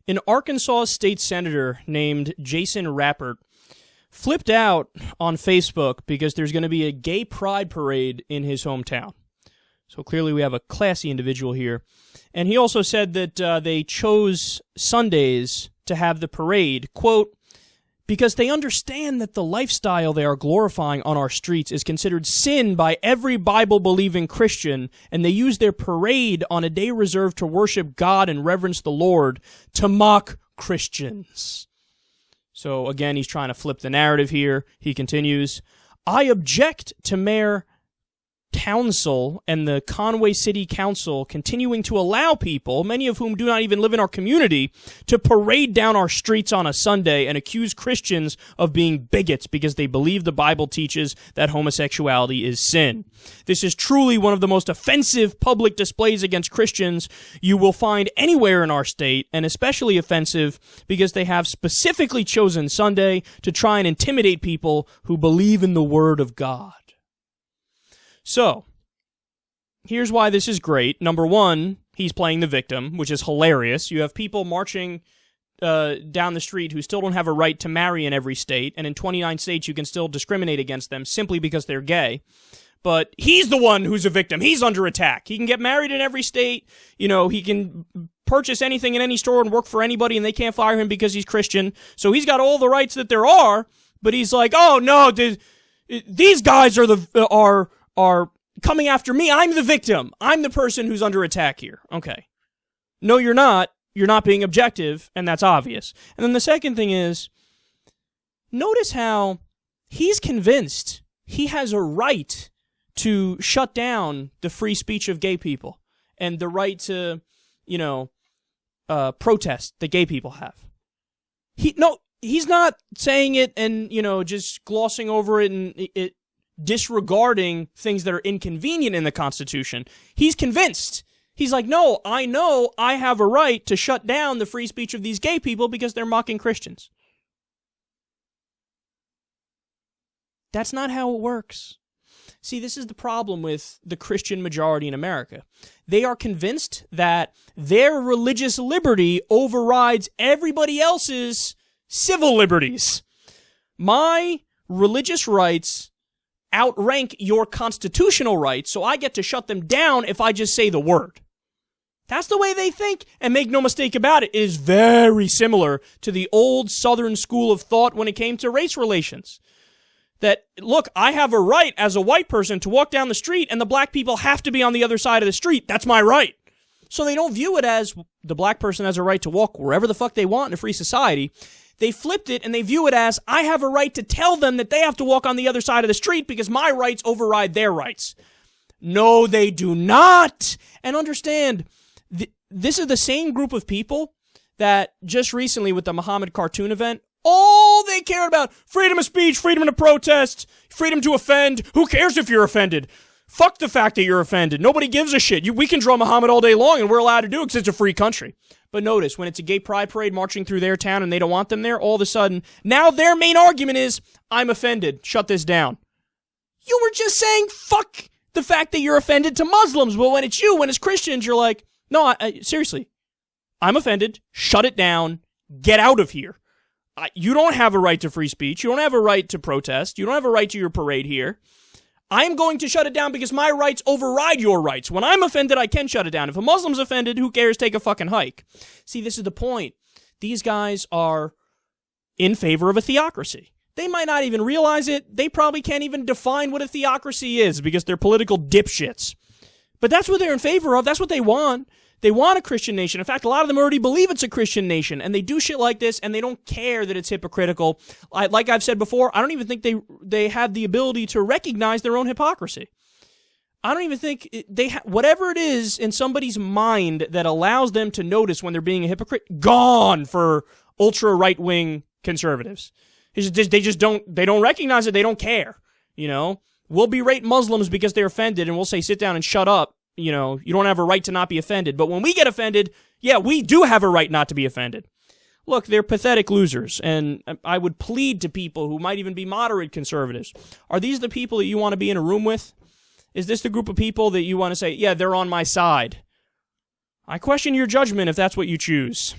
An Arkansas state senator named Jason Rappert flipped out on Facebook because there's going to be a gay pride parade in his hometown. So clearly we have a classy individual here. And he also said that they chose Sundays to have the parade, quote, because they understand that the lifestyle they are glorifying on our streets is considered sin by every Bible-believing Christian, and they use their parade on a day reserved to worship God and reverence the Lord to mock Christians. So again, he's trying to flip the narrative here. He continues, I object to Mayor Townsell and the Conway City Council continuing to allow people, many of whom do not even live in our community, to parade down our streets on a Sunday and accuse Christians of being bigots because they believe the Bible teaches that homosexuality is sin. This is truly one of the most offensive public displays against Christians you will find anywhere in our state, and especially offensive because they have specifically chosen Sunday to try and intimidate people who believe in the Word of God. So, here's why this is great. Number one, he's playing the victim, which is hilarious. You have people marching down the street who still don't have a right to marry in every state, and in 29 states you can still discriminate against them simply because they're gay. But he's the one who's a victim. He's under attack. He can get married in every state. You know, he can purchase anything in any store and work for anybody, and they can't fire him because he's Christian. So he's got all the rights that there are, but he's like, oh, no, these guys are coming after me. I'm the victim. I'm the person who's under attack here. Okay. No, you're not. You're not being objective, and that's obvious. And then the second thing is, notice how he's convinced he has a right to shut down the free speech of gay people and the right to, protest that gay people have. He's not saying it and, just glossing over it and disregarding things that are inconvenient in the Constitution. He's convinced. He's like, no, I know I have a right to shut down the free speech of these gay people because they're mocking Christians. That's not how it works. See, this is the problem with the Christian majority in America. They are convinced that their religious liberty overrides everybody else's civil liberties. My religious rights outrank your constitutional rights, so I get to shut them down if I just say the word. That's the way they think, and make no mistake about it, it is very similar to the old Southern school of thought when it came to race relations. That, look, I have a right as a white person to walk down the street, and the black people have to be on the other side of the street. That's my right. So they don't view it as the black person has a right to walk wherever the fuck they want in a free society. They flipped it and they view it as, I have a right to tell them that they have to walk on the other side of the street because my rights override their rights. No, they do not. And understand, this is the same group of people that just recently with the Muhammad cartoon event, all they cared about, freedom of speech, freedom to protest, freedom to offend. Who cares if you're offended? Fuck the fact that you're offended. Nobody gives a shit. We can draw Muhammad all day long and we're allowed to do it because it's a free country. But notice, when it's a gay pride parade marching through their town and they don't want them there, all of a sudden, now their main argument is, I'm offended, shut this down. You were just saying, fuck the fact that you're offended to Muslims. Well, when it's you, when it's Christians, you're like, no, seriously, I'm offended, shut it down, get out of here. You don't have a right to free speech, you don't have a right to protest, you don't have a right to your parade here. I'm going to shut it down because my rights override your rights. When I'm offended, I can shut it down. If a Muslim's offended, who cares? Take a fucking hike. See, this is the point. These guys are in favor of a theocracy. They might not even realize it. They probably can't even define what a theocracy is because they're political dipshits. But that's what they're in favor of. That's what they want. They want a Christian nation. In fact, a lot of them already believe it's a Christian nation, and they do shit like this, and they don't care that it's hypocritical. Like I've said before, I don't even think they have the ability to recognize their own hypocrisy. I don't even think whatever it is in somebody's mind that allows them to notice when they're being a hypocrite, gone for ultra right-wing conservatives. They just don't recognize it. They don't care. We'll berate Muslims because they're offended, and we'll say, sit down and shut up. You don't have a right to not be offended. But when we get offended, yeah, we do have a right not to be offended. Look, they're pathetic losers, and I would plead to people who might even be moderate conservatives. Are these the people that you want to be in a room with? Is this the group of people that you want to say, yeah, they're on my side? I question your judgment if that's what you choose.